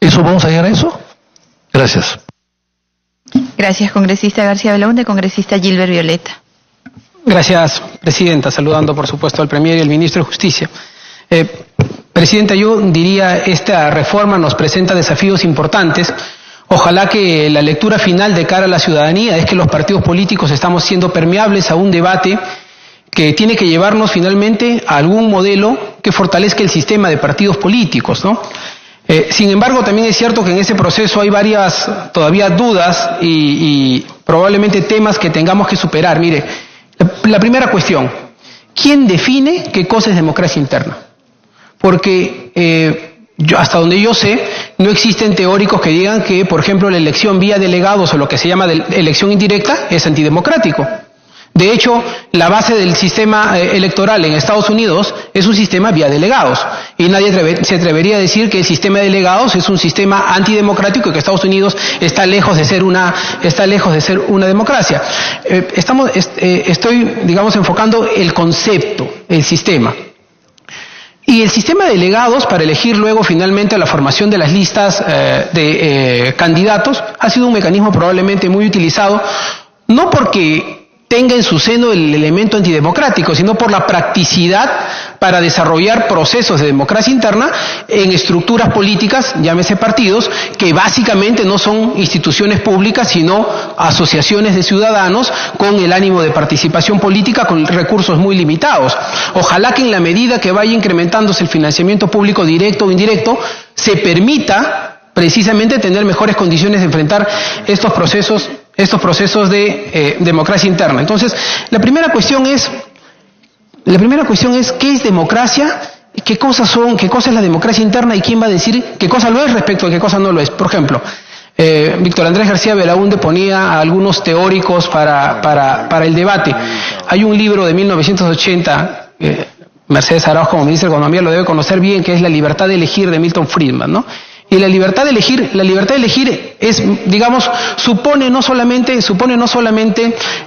¿Eso vamos a llegar a eso? Gracias. Gracias, congresista García Belaúnde. Congresista Gilbert Violeta. Gracias, presidenta. Saludando, por supuesto, al Premier y al Ministro de Justicia. Presidenta, yo diría, esta reforma nos presenta desafíos importantes. Ojalá que la lectura final de cara a la ciudadanía es que los partidos políticos estamos siendo permeables a un debate que tiene que llevarnos finalmente a algún modelo que fortalezca el sistema de partidos políticos, ¿no? Sin embargo, también es cierto que en ese proceso hay varias todavía dudas y probablemente temas que tengamos que superar. Mire, la primera cuestión, ¿quién define qué cosa es democracia interna? Porque hasta donde yo sé, no existen teóricos que digan que, por ejemplo, la elección vía delegados o lo que se llama elección indirecta es antidemocrático. De hecho, la base del sistema electoral en Estados Unidos es un sistema vía delegados. Y nadie se atrevería a decir que el sistema de delegados es un sistema antidemocrático y que Estados Unidos está lejos de ser una democracia. Estoy, digamos, enfocando el concepto, el sistema. Y el sistema de delegados para elegir luego finalmente la formación de las listas de candidatos ha sido un mecanismo probablemente muy utilizado, no porque tenga en su seno el elemento antidemocrático, sino por la practicidad para desarrollar procesos de democracia interna en estructuras políticas, llámese partidos, que básicamente no son instituciones públicas, sino asociaciones de ciudadanos con el ánimo de participación política con recursos muy limitados. Ojalá que en la medida que vaya incrementándose el financiamiento público directo o indirecto, se permita precisamente tener mejores condiciones de enfrentar estos procesos de democracia interna. Entonces, la primera cuestión es ¿qué es democracia? ¿Qué cosas es la democracia interna? ¿Y quién va a decir qué cosa lo es respecto a qué cosa no lo es? Por ejemplo, Víctor Andrés García Belaúnde ponía a algunos teóricos para el debate. Hay un libro de 1980, Mercedes Arauz como ministra de Economía lo debe conocer bien, que es La libertad de elegir, de Milton Friedman, ¿no? Y la libertad de elegir es, digamos, supone no solamente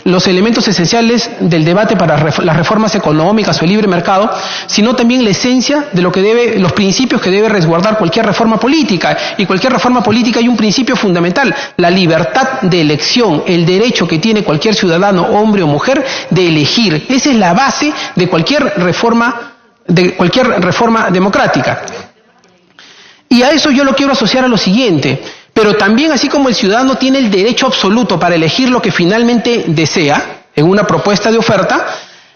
los elementos esenciales del debate para las reformas económicas o el libre mercado, sino también la esencia de los principios que debe resguardar cualquier reforma política. Y cualquier reforma política hay un principio fundamental, la libertad de elección, el derecho que tiene cualquier ciudadano, hombre o mujer, de elegir. Esa es la base de cualquier reforma democrática. Y a eso yo lo quiero asociar a lo siguiente, pero también así como el ciudadano tiene el derecho absoluto para elegir lo que finalmente desea en una propuesta de oferta,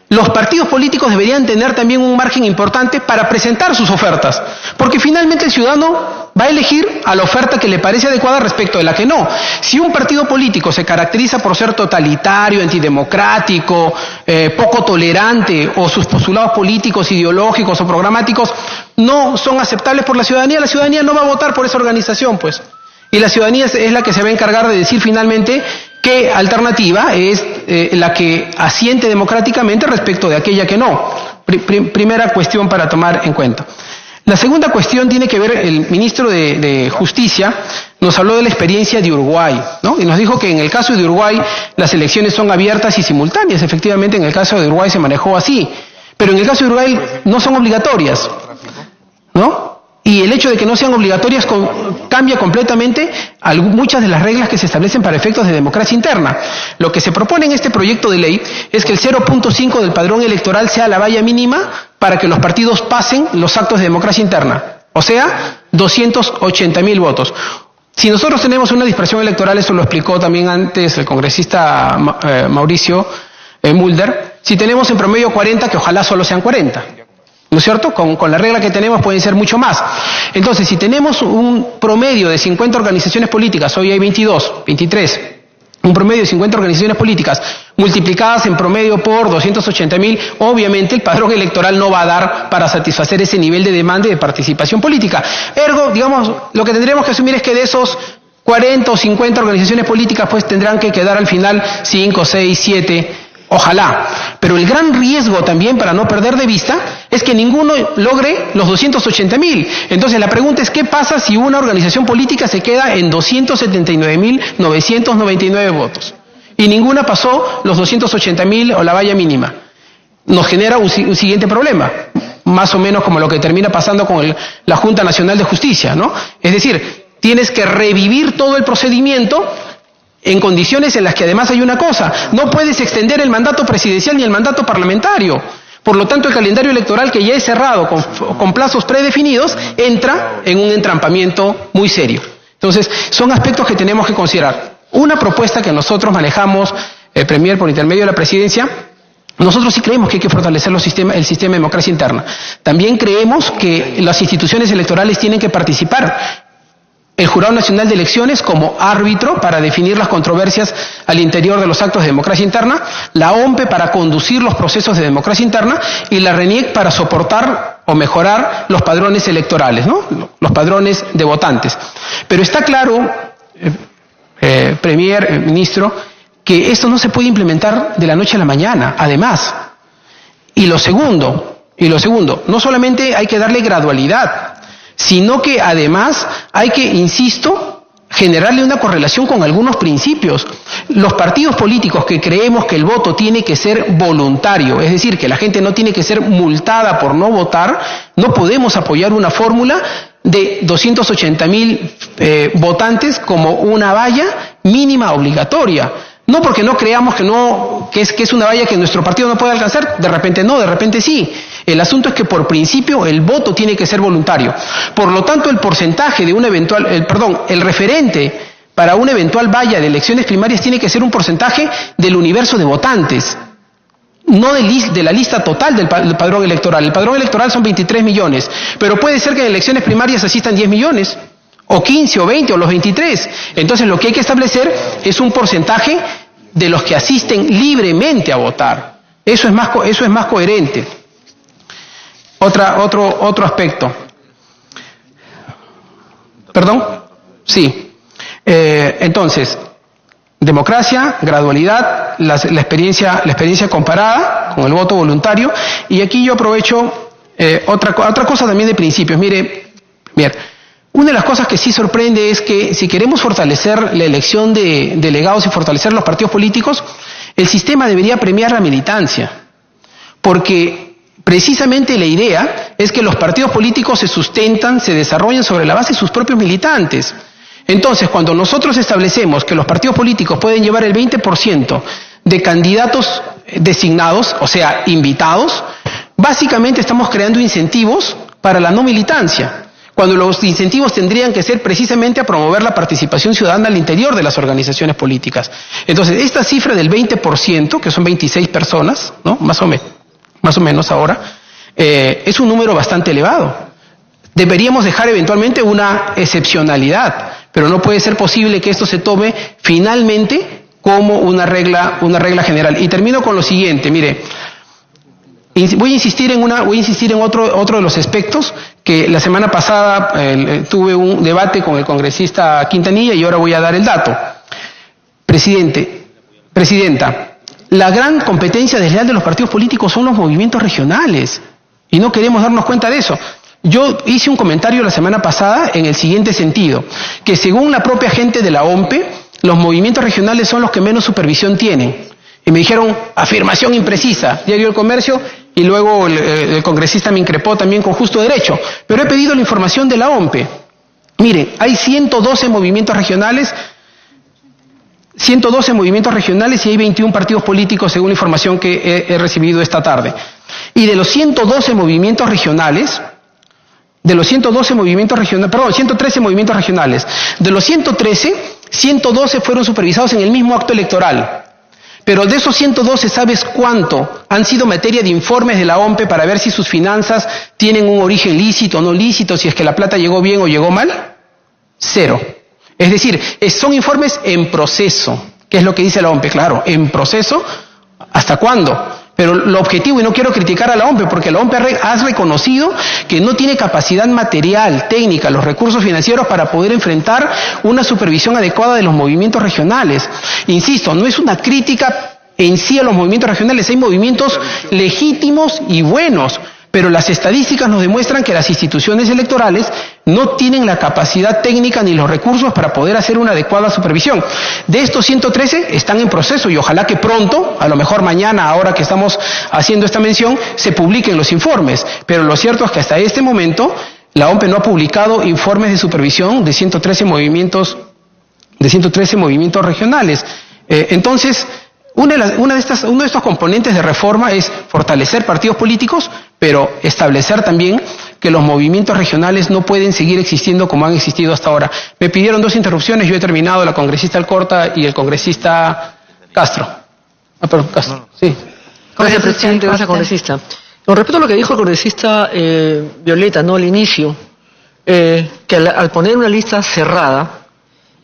los partidos políticos deberían tener también un margen importante para presentar sus ofertas, porque finalmente el ciudadano va a elegir a la oferta que le parece adecuada respecto de la que no. Si un partido político se caracteriza por ser totalitario, antidemocrático, poco tolerante, o sus postulados políticos, ideológicos o programáticos no son aceptables por la ciudadanía no va a votar por esa organización, pues. Y la ciudadanía es la que se va a encargar de decir finalmente qué alternativa es la que asiente democráticamente respecto de aquella que no. Primera cuestión para tomar en cuenta. La segunda cuestión tiene que ver, el ministro de Justicia nos habló de la experiencia de Uruguay, ¿no? Y nos dijo que en el caso de Uruguay las elecciones son abiertas y simultáneas. Efectivamente, en el caso de Uruguay se manejó así. Pero en el caso de Uruguay no son obligatorias, ¿no? Y el hecho de que no sean obligatorias cambia completamente muchas de las reglas que se establecen para efectos de democracia interna. Lo que se propone en este proyecto de ley es que el 0.5 del padrón electoral sea la valla mínima para que los partidos pasen los actos de democracia interna, o sea, 280.000 votos. Si nosotros tenemos una dispersión electoral, eso lo explicó también antes el congresista Mauricio Mulder, si tenemos en promedio 40, que ojalá solo sean 40. ¿No es cierto? Con la regla que tenemos pueden ser mucho más. Entonces, si tenemos un promedio de 50 organizaciones políticas, hoy hay 23, un promedio de 50 organizaciones políticas multiplicadas en promedio por 280.000, obviamente el padrón electoral no va a dar para satisfacer ese nivel de demanda y de participación política. Ergo, digamos, lo que tendríamos que asumir es que de esos 40 o 50 organizaciones políticas, pues tendrán que quedar al final 5, 6, 7... Ojalá, pero el gran riesgo también, para no perder de vista, es que ninguno logre los 280.000. Entonces la pregunta es, ¿qué pasa si una organización política se queda en 279.999 votos? Y ninguna pasó los 280.000 o la valla mínima. Nos genera un siguiente problema, más o menos como lo que termina pasando con la Junta Nacional de Justicia, ¿no? Es decir, tienes que revivir todo el procedimiento en condiciones en las que además hay una cosa, no puedes extender el mandato presidencial ni el mandato parlamentario. Por lo tanto, el calendario electoral, que ya es cerrado con plazos predefinidos, entra en un entrampamiento muy serio. Entonces, son aspectos que tenemos que considerar. Una propuesta que nosotros manejamos, Premier, por intermedio de la Presidencia, nosotros sí creemos que hay que fortalecer el sistema de democracia interna. También creemos que las instituciones electorales tienen que participar. El Jurado Nacional de Elecciones como árbitro para definir las controversias al interior de los actos de democracia interna, la OMPE para conducir los procesos de democracia interna y la RENIEC para soportar o mejorar los padrones electorales, ¿no? Los padrones de votantes. Pero está claro, Premier, Ministro, que esto no se puede implementar de la noche a la mañana, además. Y lo segundo, no solamente hay que darle gradualidad, sino que además hay que, insisto, generarle una correlación con algunos principios. Los partidos políticos que creemos que el voto tiene que ser voluntario, es decir, que la gente no tiene que ser multada por no votar, no podemos apoyar una fórmula de 280.000 votantes como una valla mínima obligatoria. No porque no creamos que es una valla que nuestro partido no puede alcanzar, de repente no, de repente sí. El asunto es que por principio el voto tiene que ser voluntario. Por lo tanto, el porcentaje de el referente para una eventual valla de elecciones primarias tiene que ser un porcentaje del universo de votantes, no de la lista total del padrón electoral. El padrón electoral son 23 millones, pero puede ser que en elecciones primarias asistan 10 millones. O 15, o 20, o los 23. Entonces lo que hay que establecer es un porcentaje de los que asisten libremente a votar. Eso es más coherente. Otro aspecto. ¿Perdón? Sí. Entonces, democracia, gradualidad, la experiencia comparada con el voto voluntario. Y aquí yo aprovecho otra cosa también de principios. Mire, una de las cosas que sí sorprende es que si queremos fortalecer la elección de delegados y fortalecer los partidos políticos, el sistema debería premiar la militancia, porque precisamente la idea es que los partidos políticos se sustentan, se desarrollan sobre la base de sus propios militantes. Entonces, cuando nosotros establecemos que los partidos políticos pueden llevar el 20% de candidatos designados, o sea, invitados, básicamente estamos creando incentivos para la no militancia, cuando los incentivos tendrían que ser precisamente a promover la participación ciudadana al interior de las organizaciones políticas. Entonces, esta cifra del 20%, que son 26 personas, ¿no? Más o menos ahora, es un número bastante elevado. Deberíamos dejar eventualmente una excepcionalidad, pero no puede ser posible que esto se tome finalmente como una regla general. Y termino con lo siguiente, mire. Voy a insistir en otro de los aspectos que la semana pasada tuve un debate con el congresista Quintanilla y ahora voy a dar el dato. Presidenta, la gran competencia desleal de los partidos políticos son los movimientos regionales y no queremos darnos cuenta de eso. Yo hice un comentario la semana pasada en el siguiente sentido, que según la propia gente de la OMPE, los movimientos regionales son los que menos supervisión tienen. Y me dijeron, afirmación imprecisa, Diario El Comercio, y luego el congresista me increpó también con justo derecho. Pero he pedido la información de la OMPE. Miren, hay 112 movimientos regionales y hay 21 partidos políticos según la información que he recibido esta tarde. Y de los 113 movimientos regionales, de los 113 113, 112 fueron supervisados en el mismo acto electoral. Pero de esos 112, ¿sabes cuánto han sido materia de informes de la OMPE para ver si sus finanzas tienen un origen lícito o no lícito, si es que la plata llegó bien o llegó mal? 0. Es decir, son informes en proceso. ¿Qué es lo que dice la OMPE? Claro, en proceso, ¿hasta cuándo? Pero lo objetivo, y no quiero criticar a la OMPE, porque la OMPE ha reconocido que no tiene capacidad material, técnica, los recursos financieros para poder enfrentar una supervisión adecuada de los movimientos regionales. Insisto, no es una crítica en sí a los movimientos regionales, hay movimientos legítimos y buenos, pero las estadísticas nos demuestran que las instituciones electorales no tienen la capacidad técnica ni los recursos para poder hacer una adecuada supervisión. De estos 113 están en proceso y ojalá que pronto, a lo mejor mañana, ahora que estamos haciendo esta mención, se publiquen los informes. Pero lo cierto es que hasta este momento la OMPE no ha publicado informes de supervisión de 113 movimientos regionales. Entonces, uno de estos componentes de reforma es fortalecer partidos políticos, pero establecer también que los movimientos regionales no pueden seguir existiendo como han existido hasta ahora. Me pidieron 2 interrupciones, yo he terminado, la congresista Alcorta y el congresista Castro. Castro, sí. Gracias, presidente. Gracias, congresista. Con respecto a lo que dijo el congresista Violeta, ¿no?, al inicio, que al poner una lista cerrada,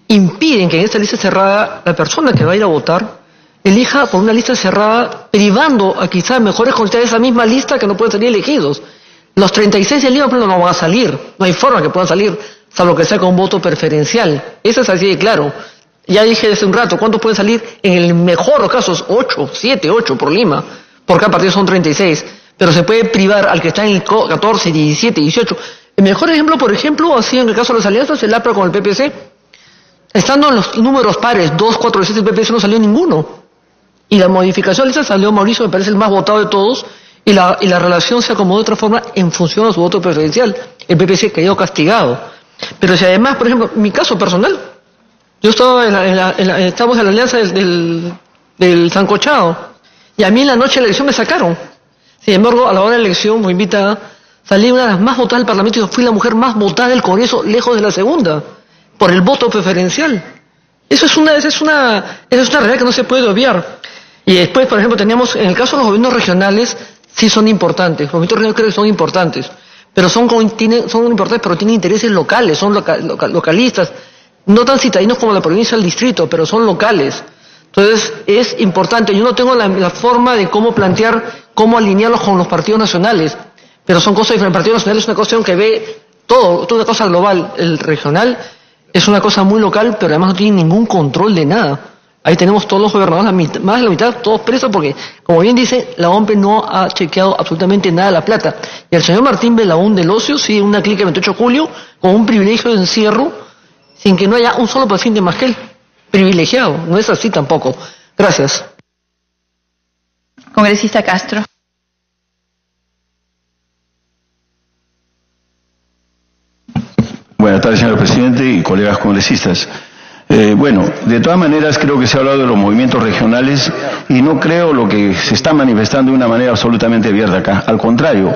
impiden que en esta lista cerrada la persona que va a ir a votar elija por una lista cerrada, privando a quizás mejores condiciones de esa misma lista que no pueden salir elegidos. Los 36 de Lima no van a salir, no hay forma que puedan salir, salvo que sea con voto preferencial. Eso es así de claro. Ya dije hace un rato, ¿cuántos pueden salir? En el mejor de los casos, 8, 7, 8 por Lima. Por cada partido son 36. Pero se puede privar al que está en el 14, 17, 18. El mejor ejemplo, por ejemplo, ha sido en el caso de las alianzas, el APRA con el PPC. Estando en los números pares, 2, 4, 6, el PPC no salió ninguno. Y la modificación esa salió Mauricio, me parece el más votado de todos, y la relación se acomodó de otra forma en función a su voto preferencial. El PPC quedó castigado. Pero si además, por ejemplo, mi caso personal, yo estaba estábamos en la alianza del Sancochado, y a mí en la noche de la elección me sacaron. Sin embargo, a la hora de la elección, fui invitada, salí una de las más votadas del Parlamento y fui la mujer más votada del Congreso, lejos de la segunda, por el voto preferencial. Eso es una realidad que no se puede obviar. Y después, por ejemplo, teníamos, en el caso de los gobiernos regionales, sí son importantes. Los gobiernos regionales creo que son importantes. Pero son importantes, pero tienen intereses locales, son localistas. No tan citadinos como la provincia o el distrito, pero son locales. Entonces, es importante. Yo no tengo la forma de cómo plantear, cómo alinearlos con los partidos nacionales. Pero son cosas diferentes. El partido nacional es una cuestión que ve todo, toda una cosa global. El regional es una cosa muy local, pero además no tiene ningún control de nada. Ahí tenemos todos los gobernadores, más de la mitad, todos presos porque, como bien dice, la OMPE no ha chequeado absolutamente nada de la plata. Y el señor Martín Belaún del Ocio sigue una clica el 28 de julio con un privilegio de encierro sin que no haya un solo paciente más que él. Privilegiado. No es así tampoco. Gracias. Congresista Castro. Buenas tardes, señor presidente y colegas congresistas. Bueno, de todas maneras creo que se ha hablado de los movimientos regionales y no creo lo que se está manifestando de una manera absolutamente abierta acá. Al contrario,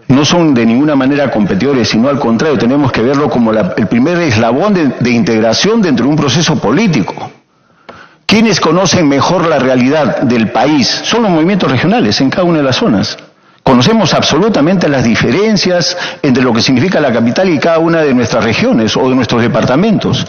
no son de ninguna manera competidores, sino al contrario, tenemos que verlo como el primer eslabón de integración dentro de un proceso político. ¿Quiénes conocen mejor la realidad del país? Son los movimientos regionales en cada una de las zonas. Conocemos absolutamente las diferencias entre lo que significa la capital y cada una de nuestras regiones o de nuestros departamentos.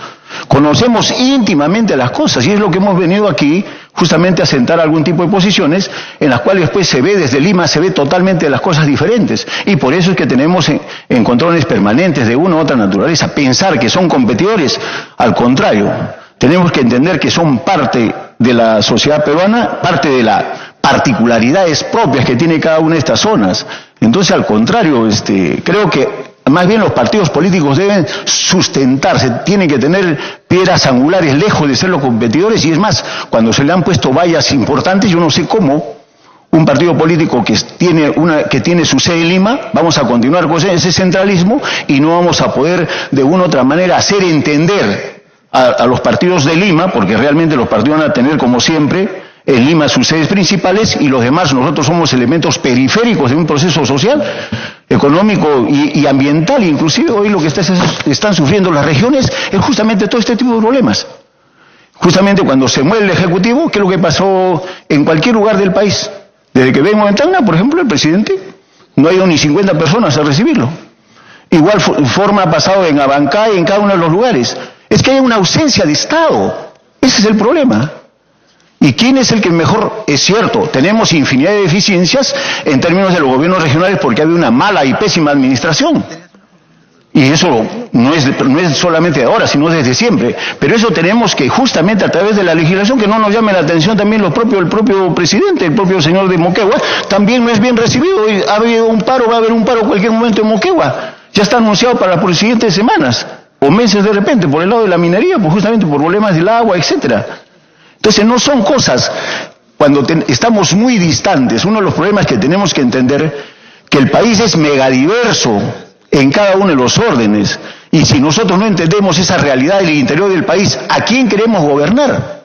Conocemos íntimamente las cosas y es lo que hemos venido aquí justamente a sentar algún tipo de posiciones en las cuales después se ve desde Lima, se ve totalmente las cosas diferentes. Y por eso es que tenemos encontrones permanentes de una u otra naturaleza. Pensar que son competidores, al contrario, tenemos que entender que son parte de la sociedad peruana, parte de las particularidades propias que tiene cada una de estas zonas. Entonces, al contrario, creo que más bien los partidos políticos deben sustentarse, tienen que tener piedras angulares lejos de ser los competidores, y es más, cuando se le han puesto vallas importantes, yo no sé cómo un partido político que tiene su sede en Lima, vamos a continuar con ese centralismo y no vamos a poder de una u otra manera hacer entender a los partidos de Lima, porque realmente los partidos van a tener como siempre en Lima sus sedes principales y los demás nosotros somos elementos periféricos de un proceso social, económico y ambiental. Inclusive hoy lo que están sufriendo las regiones es justamente todo este tipo de problemas. Justamente cuando se mueve el Ejecutivo, ¿qué es lo que pasó en cualquier lugar del país? Desde que vengo en Tacna, por ejemplo, el presidente no ha ido ni 50 personas a recibirlo. Igual forma ha pasado en Abancay, en cada uno de los lugares. Es que hay una ausencia de Estado. Ese es el problema. ¿Y quién es el que mejor? Es cierto, tenemos infinidad de deficiencias en términos de los gobiernos regionales porque ha habido una mala y pésima administración. Y eso no es solamente de ahora, sino desde siempre. Pero eso tenemos que justamente a través de la legislación, que no nos llame la atención también el propio presidente, el propio señor de Moquegua, también no es bien recibido. Hoy ha habido un paro, va a haber un paro en cualquier momento en Moquegua. Ya está anunciado para las siguientes semanas o meses de repente por el lado de la minería, pues justamente por problemas del agua, etcétera. Entonces no son cosas, cuando estamos muy distantes, uno de los problemas que tenemos que entender, que el país es megadiverso, en cada uno de los órdenes. Y si nosotros no entendemos esa realidad del interior del país, ¿a quién queremos gobernar?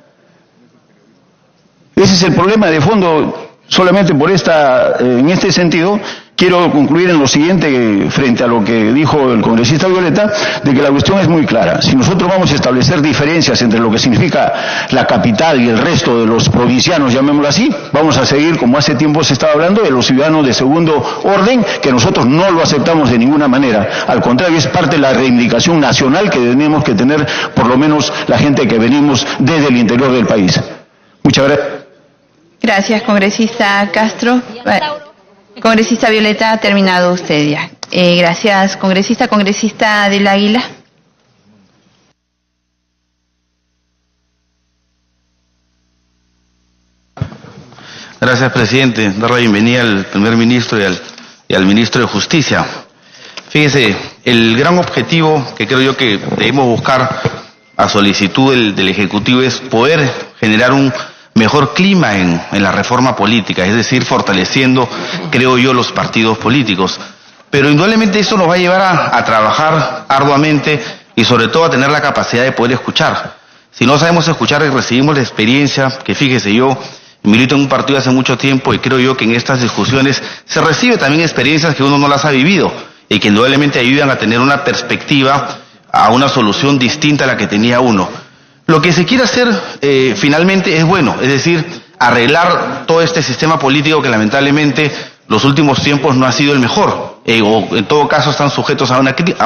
Ese es el problema de fondo. Solamente en este sentido, quiero concluir en lo siguiente, frente a lo que dijo el congresista Violeta, de que la cuestión es muy clara. Si nosotros vamos a establecer diferencias entre lo que significa la capital y el resto de los provincianos, llamémoslo así, vamos a seguir, como hace tiempo se estaba hablando, de los ciudadanos de segundo orden, que nosotros no lo aceptamos de ninguna manera. Al contrario, es parte de la reivindicación nacional que tenemos que tener, por lo menos la gente que venimos desde el interior del país. Muchas gracias. Gracias, congresista Castro. Congresista Violeta, ha terminado usted ya. Gracias, congresista. Congresista del Águila. Gracias, presidente. Dar la bienvenida al primer ministro y al ministro de Justicia. Fíjese, el gran objetivo que creo yo que debemos buscar a solicitud del Ejecutivo es poder generar un mejor clima en la reforma política, es decir, fortaleciendo, creo yo, los partidos políticos. Pero indudablemente eso nos va a llevar a trabajar arduamente y sobre todo a tener la capacidad de poder escuchar. Si no sabemos escuchar y recibimos la experiencia, que fíjese, yo milito en un partido hace mucho tiempo y creo yo que en estas discusiones se recibe también experiencias que uno no las ha vivido y que indudablemente ayudan a tener una perspectiva, a una solución distinta a la que tenía uno. Lo que se quiere hacer finalmente es bueno, es decir, arreglar todo este sistema político que lamentablemente los últimos tiempos no ha sido el mejor, o en todo caso están sujetos a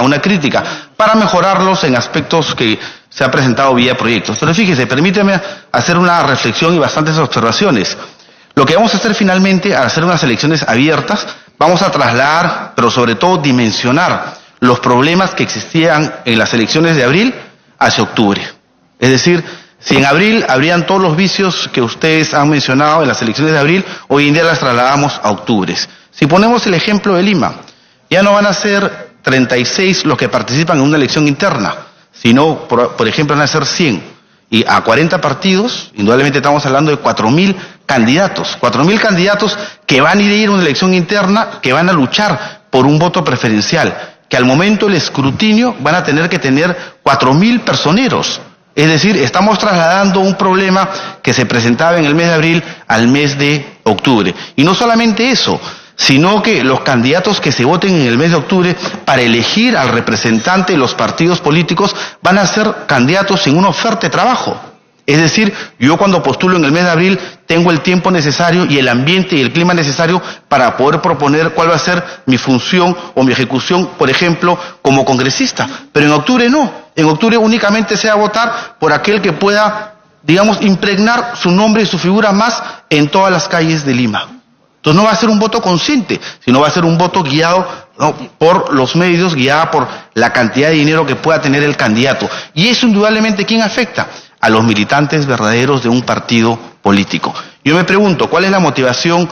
una crítica, para mejorarlos en aspectos que se ha presentado vía proyectos. Pero fíjese, permíteme hacer una reflexión y bastantes observaciones. Lo que vamos a hacer finalmente, al hacer unas elecciones abiertas, vamos a trasladar, pero sobre todo dimensionar los problemas que existían en las elecciones de abril hacia octubre. Es decir, si en abril habrían todos los vicios que ustedes han mencionado en las elecciones de abril, hoy en día las trasladamos a octubre. Si ponemos el ejemplo de Lima, ya no van a ser 36 los que participan en una elección interna, sino, por ejemplo, van a ser 100. Y a 40 partidos, indudablemente estamos hablando de 4.000 candidatos. 4.000 candidatos que van a ir a una elección interna, que van a luchar por un voto preferencial, que al momento del escrutinio van a tener que tener 4.000 personeros. Es decir, estamos trasladando un problema que se presentaba en el mes de abril al mes de octubre. Y no solamente eso, sino que los candidatos que se voten en el mes de octubre para elegir al representante de los partidos políticos van a ser candidatos sin una oferta de trabajo. Es decir, yo cuando postulo en el mes de abril tengo el tiempo necesario y el ambiente y el clima necesario para poder proponer cuál va a ser mi función o mi ejecución, por ejemplo, como congresista. Pero en octubre no. En octubre únicamente se va a votar por aquel que pueda, digamos, impregnar su nombre y su figura más en todas las calles de Lima. Entonces no va a ser un voto consciente, sino va a ser un voto guiado por los medios, guiado por la cantidad de dinero que pueda tener el candidato. Y eso indudablemente, ¿quién afecta? A los militantes verdaderos de un partido político. Yo me pregunto, ¿cuál es la motivación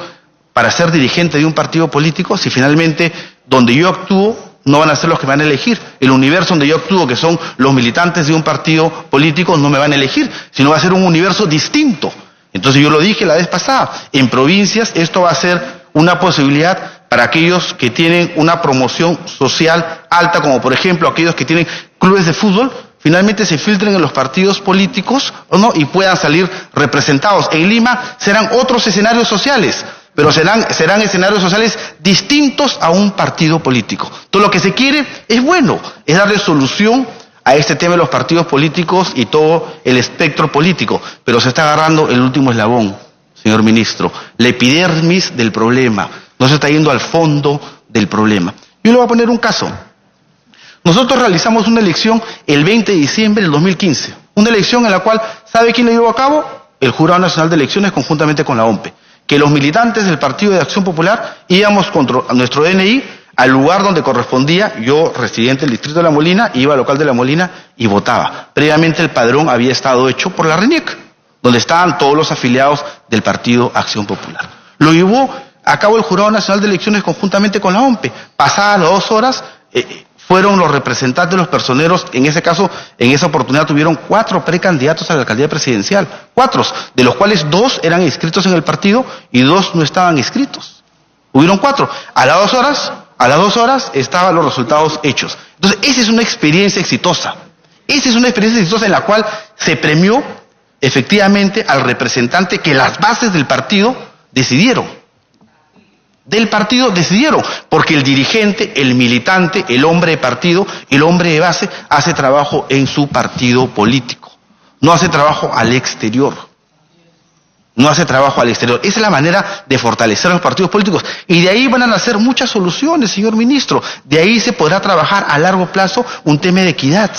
para ser dirigente de un partido político si finalmente donde yo actúo no van a ser los que me van a elegir? El universo donde yo actúo, que son los militantes de un partido político, no me van a elegir, sino va a ser un universo distinto. Entonces yo lo dije la vez pasada, en provincias esto va a ser una posibilidad para aquellos que tienen una promoción social alta, como por ejemplo aquellos que tienen clubes de fútbol, finalmente se filtren en los partidos políticos, ¿o no?, y puedan salir representados. En Lima serán otros escenarios sociales, pero serán escenarios sociales distintos a un partido político. Todo lo que se quiere es bueno, es darle solución a este tema de los partidos políticos y todo el espectro político, pero se está agarrando el último eslabón, señor ministro, la epidermis del problema, no se está yendo al fondo del problema. Yo le voy a poner un caso. Nosotros realizamos una elección el 20 de diciembre del 2015, una elección en la cual, ¿sabe quién la llevó a cabo? El Jurado Nacional de Elecciones conjuntamente con la OMPE, que los militantes del Partido de Acción Popular íbamos con nuestro DNI al lugar donde correspondía. Yo, residente del distrito de La Molina, iba al local de La Molina y votaba. Previamente el padrón había estado hecho por la RENIEC, donde estaban todos los afiliados del Partido Acción Popular. Lo llevó a cabo el Jurado Nacional de Elecciones conjuntamente con la OMPE. Pasadas las 2 horas, fueron los representantes, los personeros, en ese caso, en esa oportunidad tuvieron 4 precandidatos a la alcaldía presidencial, 4, de los cuales 2 eran inscritos en el partido y 2 no estaban inscritos. Hubieron 4. A las 2 horas, A las 2 horas estaban los resultados hechos. Entonces, esa es una experiencia exitosa. Esa es una experiencia exitosa en la cual se premió efectivamente al representante que las bases del partido decidieron. Porque el dirigente, el militante, el hombre de partido, el hombre de base, hace trabajo en su partido político. No hace trabajo al exterior. Esa es la manera de fortalecer a los partidos políticos. Y de ahí van a nacer muchas soluciones, señor ministro. De ahí se podrá trabajar a largo plazo un tema de equidad.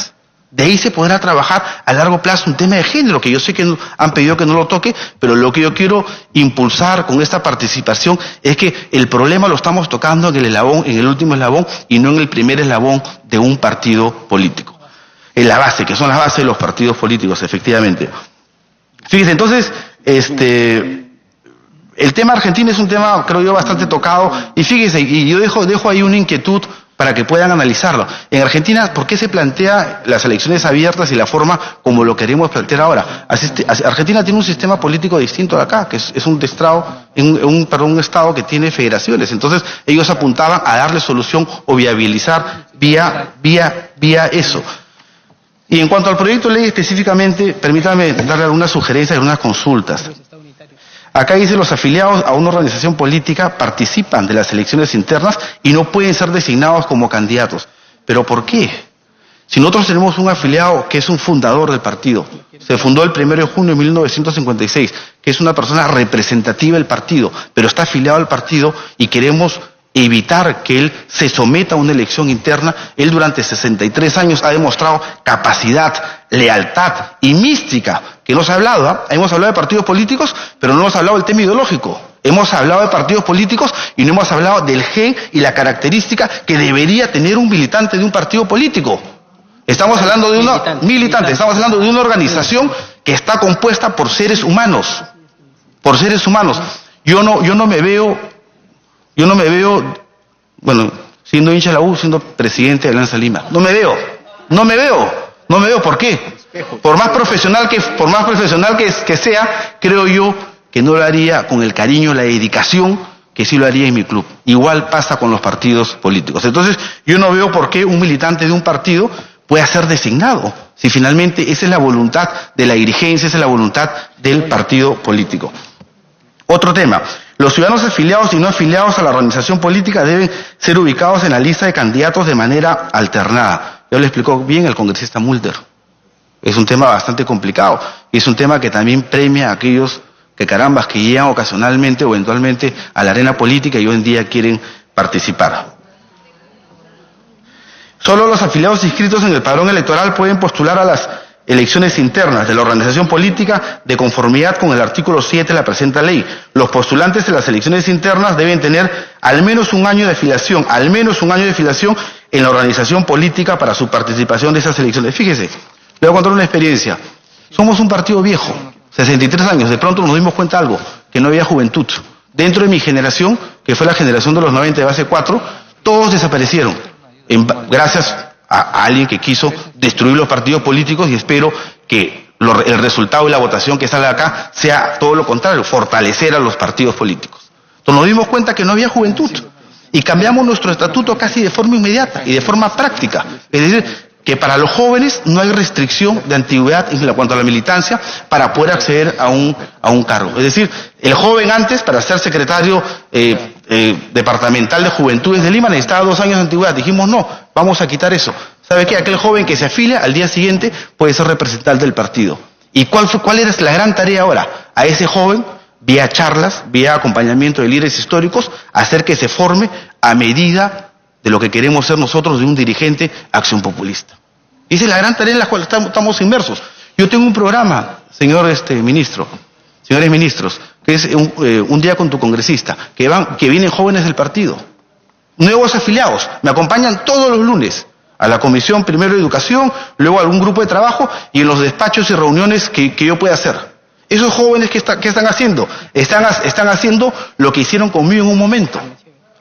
De ahí se podrá trabajar a largo plazo un tema de género, que yo sé que han pedido que no lo toque, pero lo que yo quiero impulsar con esta participación es que el problema lo estamos tocando en el último eslabón, y no en el primer eslabón de un partido político. En la base, que son las bases de los partidos políticos, efectivamente. Fíjese, entonces, el tema Argentina es un tema, creo yo, bastante tocado, y fíjese, y yo dejo ahí una inquietud para que puedan analizarlo. En Argentina, ¿por qué se plantea las elecciones abiertas y la forma como lo queremos plantear ahora? Argentina tiene un sistema político distinto de acá, que es un estado que tiene federaciones. Entonces, ellos apuntaban a darle solución o viabilizar vía eso. Y en cuanto al proyecto de ley específicamente, permítanme darle algunas sugerencias y algunas consultas. Acá dice: los afiliados a una organización política participan de las elecciones internas y no pueden ser designados como candidatos. ¿Pero por qué? Si nosotros tenemos un afiliado que es un fundador del partido, se fundó el 1 de junio de 1956, que es una persona representativa del partido, pero está afiliado al partido y queremos evitar que él se someta a una elección interna. Él durante 63 años ha demostrado capacidad, lealtad y mística, que no se ha hablado, hemos hablado de partidos políticos, pero no hemos hablado del tema ideológico. Hemos hablado de partidos políticos y no hemos hablado del gen y la característica que debería tener un militante de un partido político. Estamos hablando de estamos hablando de una organización que está compuesta por seres humanos. Yo no me veo, bueno, siendo hincha de la U, siendo presidente de Alianza Lima. No me veo. ¿Por qué? Por más profesional que sea, creo yo que no lo haría con el cariño, la dedicación que sí lo haría en mi club. Igual pasa con los partidos políticos. Entonces, yo no veo por qué un militante de un partido pueda ser designado, si finalmente esa es la voluntad de la dirigencia, esa es la voluntad del partido político. Otro tema: los ciudadanos afiliados y no afiliados a la organización política deben ser ubicados en la lista de candidatos de manera alternada. Ya lo explicó bien el congresista Mulder. Es un tema bastante complicado y es un tema que también premia a aquellos que llegan ocasionalmente o eventualmente a la arena política y hoy en día quieren participar. Solo los afiliados inscritos en el padrón electoral pueden postular a las elecciones internas de la organización política de conformidad con el artículo 7 de la presente ley. Los postulantes de las elecciones internas deben tener al menos un año de afiliación en la organización política para su participación de esas elecciones. Fíjese, le voy a contar una experiencia. Somos un partido viejo, 63 años, de pronto nos dimos cuenta de algo, que no había juventud. Dentro de mi generación, que fue la generación de los 90 de base 4, todos desaparecieron, gracias a alguien que quiso destruir los partidos políticos, y espero que el resultado y la votación que sale acá sea todo lo contrario, fortalecer a los partidos políticos. Entonces nos dimos cuenta que no había juventud y cambiamos nuestro estatuto casi de forma inmediata y de forma práctica. Es decir, que para los jóvenes no hay restricción de antigüedad en cuanto a la militancia para poder acceder a un cargo. Es decir, el joven antes, para ser secretario departamental de Juventudes de Lima, necesitaba 2 años de antigüedad. Dijimos, no, vamos a quitar eso. ¿Sabe qué? Aquel joven que se afilia al día siguiente puede ser representante del partido. ¿Y cuál era la gran tarea ahora? A ese joven, vía charlas, vía acompañamiento de líderes históricos, hacer que se forme a medida de lo que queremos ser nosotros, de un dirigente acción populista. Esa es la gran tarea en la cual estamos inmersos. Yo tengo un programa, señores ministros, que es un día con tu congresista, que vienen jóvenes del partido, nuevos afiliados, me acompañan todos los lunes a la comisión, primero de educación, luego a algún grupo de trabajo y en los despachos y reuniones que yo pueda hacer. Esos jóvenes, ¿qué están haciendo? Están haciendo lo que hicieron conmigo en un momento.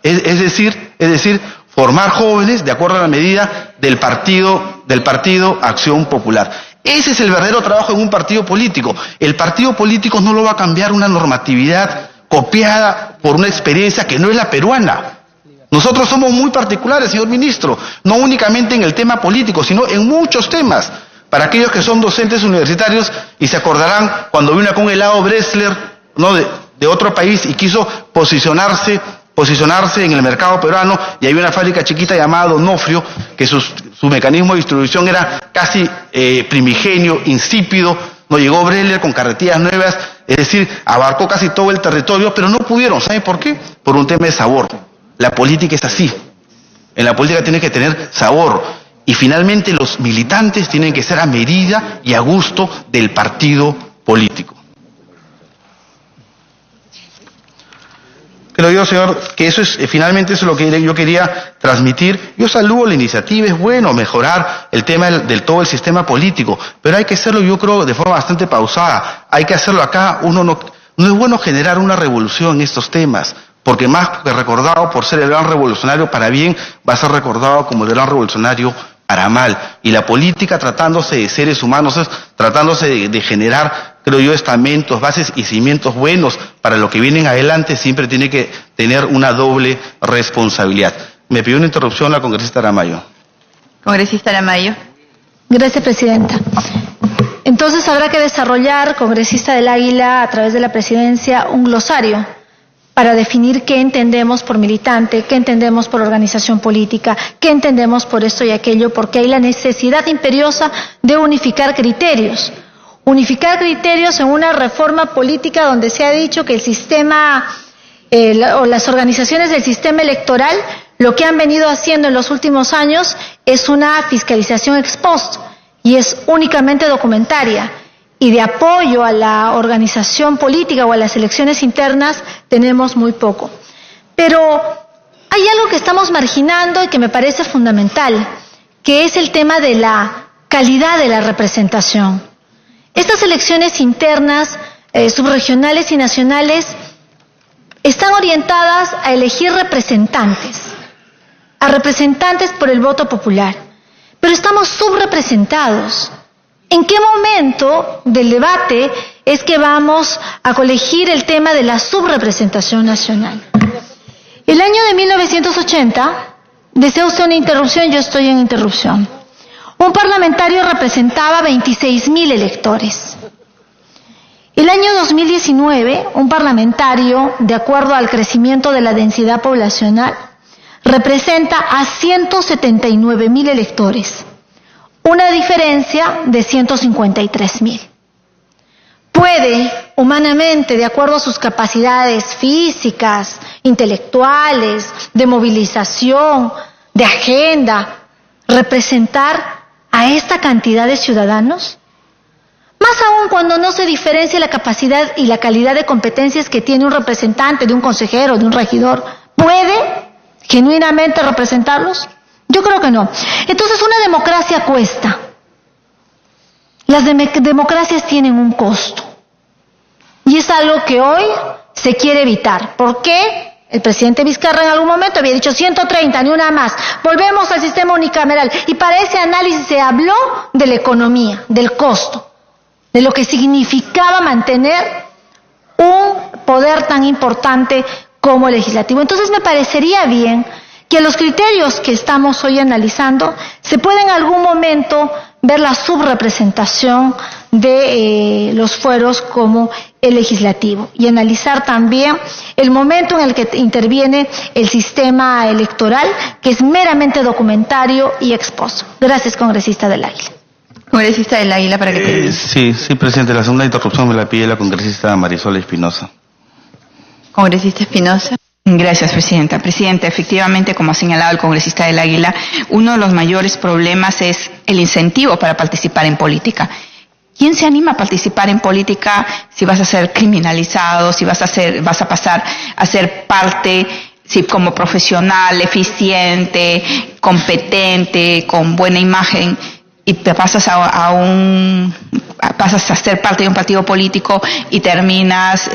Es decir, formar jóvenes de acuerdo a la medida del partido Acción Popular. Ese es el verdadero trabajo en un partido político. El partido político no lo va a cambiar una normatividad copiada por una experiencia que no es la peruana. Nosotros somos muy particulares, señor ministro, no únicamente en el tema político, sino en muchos temas. Para aquellos que son docentes universitarios y se acordarán cuando vino acá un helado Bressler, ¿no?, de otro país y quiso posicionarse en el mercado peruano, y había una fábrica chiquita llamada Donofrio, que su mecanismo de distribución era casi primigenio, insípido. No llegó Bressler con carretillas nuevas, es decir, abarcó casi todo el territorio, pero no pudieron. ¿Saben por qué? Por un tema de sabor. La política es así. En la política tiene que tener sabor. Y finalmente los militantes tienen que ser a medida y a gusto del partido político. Creo yo, señor, que eso es, finalmente eso es lo que yo quería transmitir. Yo saludo la iniciativa, es bueno mejorar el tema del todo el sistema político, pero hay que hacerlo, yo creo, de forma bastante pausada. Hay que hacerlo acá. No es bueno generar una revolución en estos temas, porque más que recordado por ser el gran revolucionario para bien, va a ser recordado como el gran revolucionario para mal. Y la política, tratándose de seres humanos, tratándose de generar, creo yo, estamentos, bases y cimientos buenos para lo que vienen adelante, siempre tiene que tener una doble responsabilidad. Me pidió una interrupción la congresista Aramayo. Congresista Aramayo. Gracias, presidenta. Entonces habrá que desarrollar, congresista del Águila, a través de la presidencia, un glosario para definir qué entendemos por militante, qué entendemos por organización política, qué entendemos por esto y aquello, porque hay la necesidad imperiosa de unificar criterios. Unificar criterios en una reforma política donde se ha dicho que el sistema o las organizaciones del sistema electoral lo que han venido haciendo en los últimos años es una fiscalización ex post y es únicamente documentaria. Y de apoyo a la organización política o a las elecciones internas tenemos muy poco. Pero hay algo que estamos marginando y que me parece fundamental, que es el tema de la calidad de la representación. Estas elecciones internas, subregionales y nacionales, están orientadas a elegir representantes por el voto popular, pero estamos subrepresentados. ¿En qué momento del debate es que vamos a colegir el tema de la subrepresentación nacional? El año de 1980, desea usted una interrupción, yo estoy en interrupción. Un parlamentario representaba 26.000 electores. El año 2019, un parlamentario, de acuerdo al crecimiento de la densidad poblacional, representa a 179.000 electores. Una diferencia de 153.000. Puede, humanamente, de acuerdo a sus capacidades físicas, intelectuales, de movilización, de agenda, representar a esta cantidad de ciudadanos? Más aún cuando no se diferencia la capacidad y la calidad de competencias que tiene un representante, de un consejero, de un regidor. ¿Puede genuinamente representarlos? Yo creo que no. Entonces una democracia cuesta. Las democracias tienen un costo. Y es algo que hoy se quiere evitar. ¿Por qué? El presidente Vizcarra en algún momento había dicho 130, ni una más. Volvemos al sistema unicameral. Y para ese análisis se habló de la economía, del costo, de lo que significaba mantener un poder tan importante como el legislativo. Entonces me parecería bien que los criterios que estamos hoy analizando se pueda en algún momento ver la subrepresentación de los fueros como el legislativo y analizar también el momento en el que interviene el sistema electoral, que es meramente documentario y expuesto. Gracias, congresista del Águila. Congresista del Águila, para que termine. Sí, presidente. La segunda interrupción me la pide la congresista Marisol Espinosa. Congresista Espinosa. Gracias, presidenta. Presidenta, efectivamente, como ha señalado el congresista del Águila, uno de los mayores problemas es el incentivo para participar en política. ¿Quién se anima a participar en política si vas a ser criminalizado, si vas a pasar a ser parte, si como profesional, eficiente, competente, con buena imagen, y te pasas pasas a ser parte de un partido político y terminas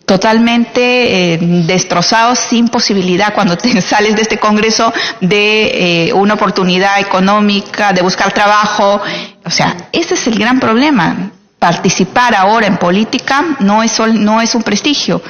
totalmente destrozados, sin posibilidad cuando te sales de este Congreso de una oportunidad económica, de buscar trabajo? O sea, ese es el gran problema. Participar ahora en política no es un prestigio.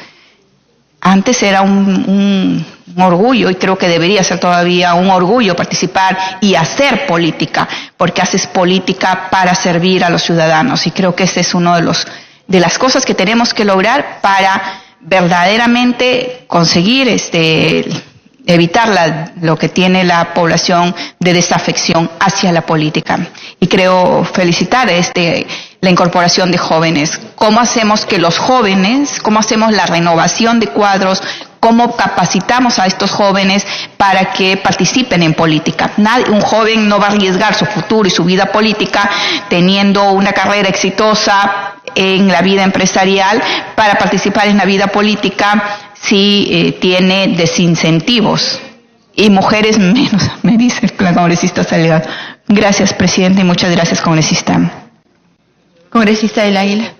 Antes era un orgullo, y creo que debería ser todavía un orgullo participar y hacer política, porque haces política para servir a los ciudadanos, y creo que ese es uno de las cosas que tenemos que lograr para verdaderamente conseguir evitar lo que tiene la población de desafección hacia la política. Y creo felicitar la incorporación de jóvenes. ¿Cómo hacemos que los jóvenes, cómo hacemos la renovación de cuadros, cómo capacitamos a estos jóvenes para que participen en política? Un joven no va a arriesgar su futuro y su vida política teniendo una carrera exitosa en la vida empresarial para participar en la vida política si tiene desincentivos. Y mujeres menos, me dice la congresista Salgado. Gracias, presidente, y muchas gracias, congresista. Congresista del Águila.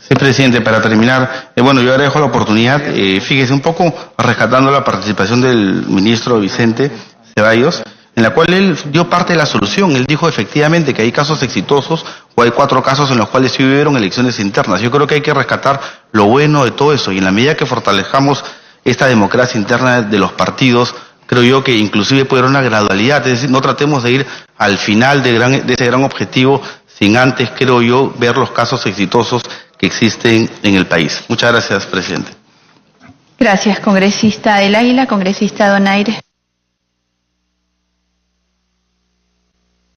Sí, presidente, para terminar, bueno, yo agradezco la oportunidad, fíjese, un poco rescatando la participación del ministro Vicente Ceballos, en la cual él dio parte de la solución. Él dijo efectivamente que hay casos exitosos, o hay 4 casos en los cuales sí hubieron elecciones internas. Yo creo que hay que rescatar lo bueno de todo eso, y en la medida que fortalezcamos esta democracia interna de los partidos, creo yo que inclusive puede haber una gradualidad, es decir, no tratemos de ir al final de ese gran objetivo sin antes, creo yo, ver los casos exitosos que existen en el país. Muchas gracias, presidente. Gracias, congresista del Águila. Congresista Donaire.